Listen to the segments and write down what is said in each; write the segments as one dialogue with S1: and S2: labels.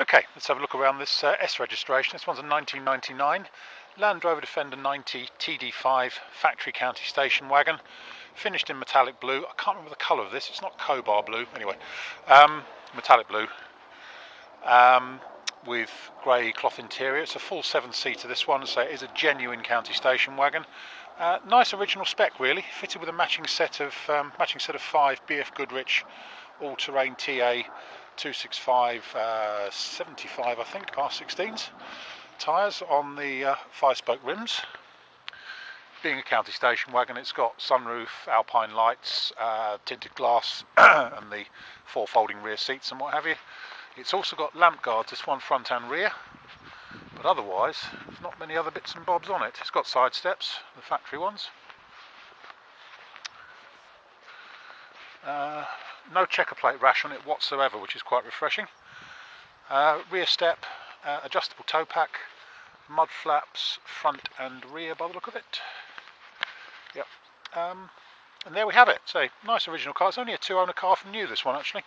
S1: Okay, let's have a look around this S registration. This one's a 1999 Land Rover Defender 90 TD5 factory county station wagon, finished in metallic blue. I can't remember the colour of this, it's not Cobar blue, anyway, metallic blue, with grey cloth interior. It's a full 7-seater this one, so it is a genuine county station wagon. Nice original spec really, fitted with a matching set of 5 BF Goodrich all-terrain TA 265 75 I think R16s tyres on the 5-spoke rims. Being a county station wagon, it's got sunroof, alpine lights, tinted glass and the 4 folding rear seats and what have you. It's also got lamp guards, this one front and rear, but otherwise there's not many other bits and bobs on it. It's got side steps, the factory ones. No checker plate rash on it whatsoever, which is quite refreshing. Rear step, adjustable tow pack, mud flaps front and rear by the look of it. Yep. And there we have it. So nice original car. It's only a 2-owner car from new, this one actually.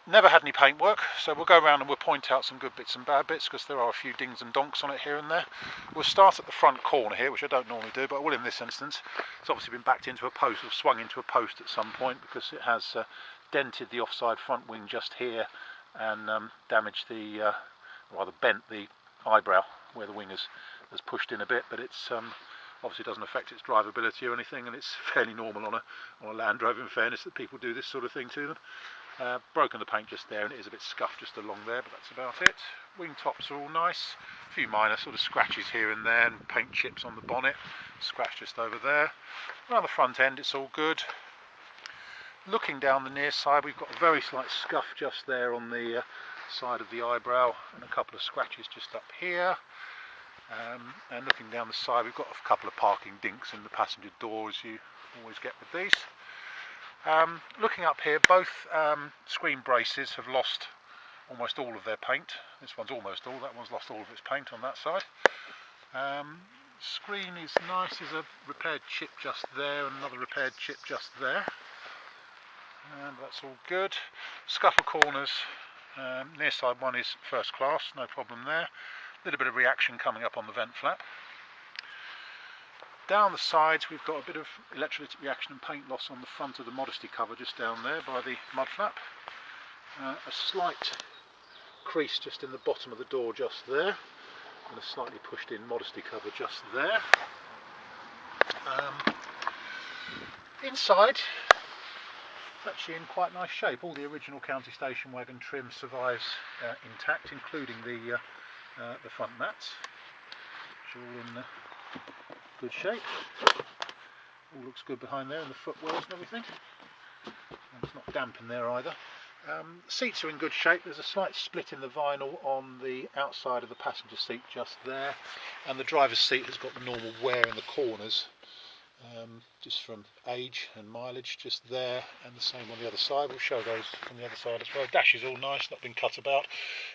S1: Never had any paintwork, so we'll go around and we'll point out some good bits and bad bits, because there are a few dings and donks on it here and there. We'll start at the front corner here, which I don't normally do, but I will in this instance. It's obviously been backed into a post, or swung into a post at some point, because it has dented the offside front wing just here and damaged the, rather bent the eyebrow where the wing has pushed in a bit, but it's obviously doesn't affect its drivability or anything, and it's fairly normal on a Land Rover, in fairness, that people do this sort of thing to them. Broken the paint just there, and it is a bit scuffed just along there, but that's about it. Wing tops are all nice, a few minor sort of scratches here and there, and paint chips on the bonnet, scratch just over there. Around the front end it's all good. Looking down the near side, we've got a very slight scuff just there on the side of the eyebrow, and a couple of scratches just up here. And looking down the side, we've got a couple of parking dinks in the passenger door, as you always get with these. Looking up here, both screen braces have lost almost all of their paint. This one's almost all, that one's lost all of its paint on that side. Screen is nice, there's a repaired chip just there and another repaired chip just there. And that's all good. Scuttle corners, near side one is first class, no problem there. A little bit of reaction coming up on the vent flap. Down the sides we've got a bit of electrolytic reaction and paint loss on the front of the modesty cover just down there by the mud flap. A slight crease just in the bottom of the door just there, and a slightly pushed in modesty cover just there. Inside, it's actually in quite nice shape. All the original county station wagon trim survives intact, including the front mats, which are all in good shape. All looks good behind there, and the footwells and everything. And it's not damp in there either. Seats are in good shape. There's a slight split in the vinyl on the outside of the passenger seat just there, and the driver's seat has got the normal wear in the corners, just from age and mileage just there, and the same on the other side. We'll show those from the other side as well. Dash is all nice, not been cut about.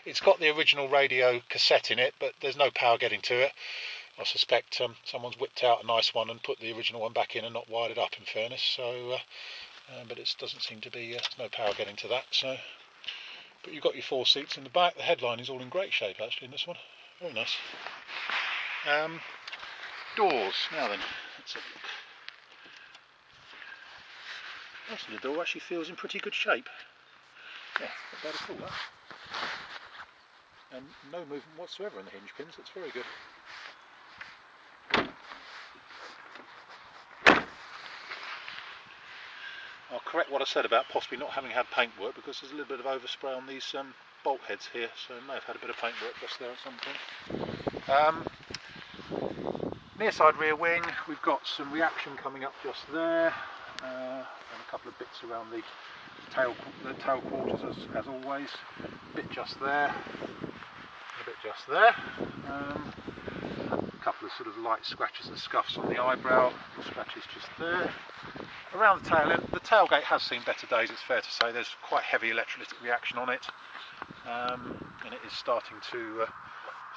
S1: It's got the original radio cassette in it, but there's no power getting to it. I suspect someone's whipped out a nice one and put the original one back in and not wired it up, in fairness. So, but it doesn't seem to be, there's no power getting to that. So, but you've got your 4 seats in the back. The headline is all in great shape actually in this one. Very nice. Doors. Now then, let's have a look. Most of the door actually feels in pretty good shape. Yeah, not bad at all, that. And no movement whatsoever in the hinge pins. That's very good. I'll correct what I said about possibly not having had paintwork, because there's a little bit of overspray on these bolt heads here, so I may have had a bit of paintwork just there at some point. Near side rear wing, we've got some reaction coming up just there, and a couple of bits around the tail quarters as always. A bit just there, a bit just there. A couple of sort of light scratches and scuffs on the eyebrow, scratches just there. Around the tail end, the tailgate has seen better days, it's fair to say. There's quite heavy electrolytic reaction on it, and it is starting to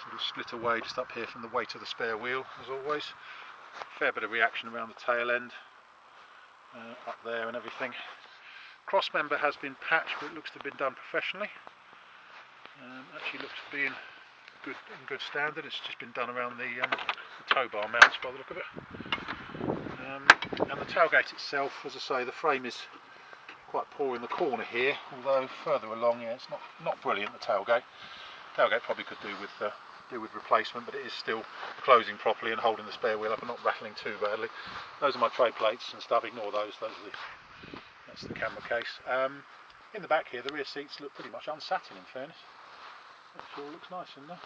S1: sort of split away just up here from the weight of the spare wheel, as always. Fair bit of reaction around the tail end, up there and everything. Cross member has been patched, but it looks to have been done professionally. Actually looks to be in good standard. It's just been done around the tow bar mounts by the look of it. And the tailgate itself, as I say, the frame is quite poor in the corner here, although further along, yeah, it's not brilliant, the tailgate. Tailgate probably could do with replacement, but it is still closing properly and holding the spare wheel up and not rattling too badly. Those are my tray plates and stuff, ignore those, that's the camera case. In the back here, the rear seats look pretty much unsatin, in fairness. That sure looks nice in there.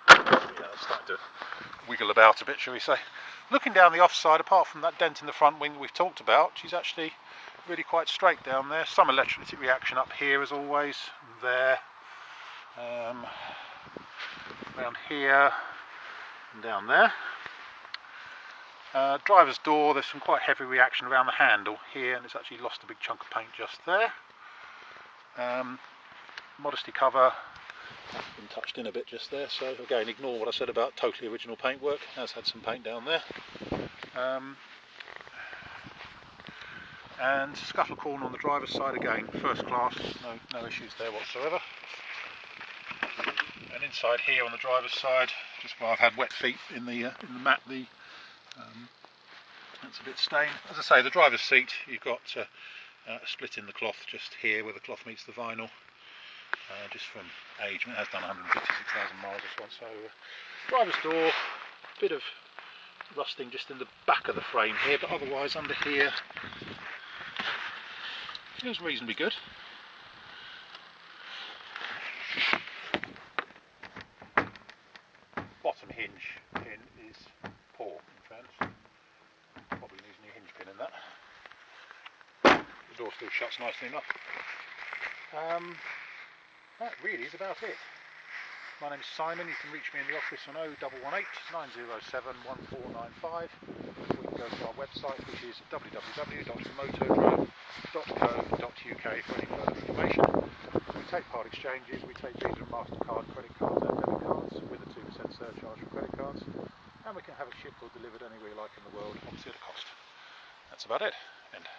S1: Yeah, it's starting to wiggle about a bit, shall we say. Looking down the offside, apart from that dent in the front wing that we've talked about, she's actually really quite straight down there. Some electrolytic reaction up here as always, there, around here and down there. Driver's door, there's some quite heavy reaction around the handle here, and it's actually lost a big chunk of paint just there. Modesty cover has been touched in a bit just there, so again, ignore what I said about totally original paintwork. It has had some paint down there. And scuttle corner on the driver's side, again, first class, no issues there whatsoever. And inside here on the driver's side, just where I've had wet feet in the mat, that's a bit stained. As I say, the driver's seat, you've got a split in the cloth just here where the cloth meets the vinyl, just from age. It has done 156,000 miles this one. So driver's door, bit of rusting just in the back of the frame here, but otherwise under here feels reasonably good. Bottom hinge pin is poor, in fairness. Probably needs a new hinge pin in that. The door still shuts nicely enough. That really is about it. My name is Simon. You can reach me in the office on 0118 907 1495. Or you can go to our website, which is www.motodrome.co.uk for any further information. We take part exchanges. We take Visa and MasterCard credit cards and debit cards with a 2% surcharge for credit cards. And we can have it shipped or delivered anywhere you like in the world, obviously at a cost. That's about it. End.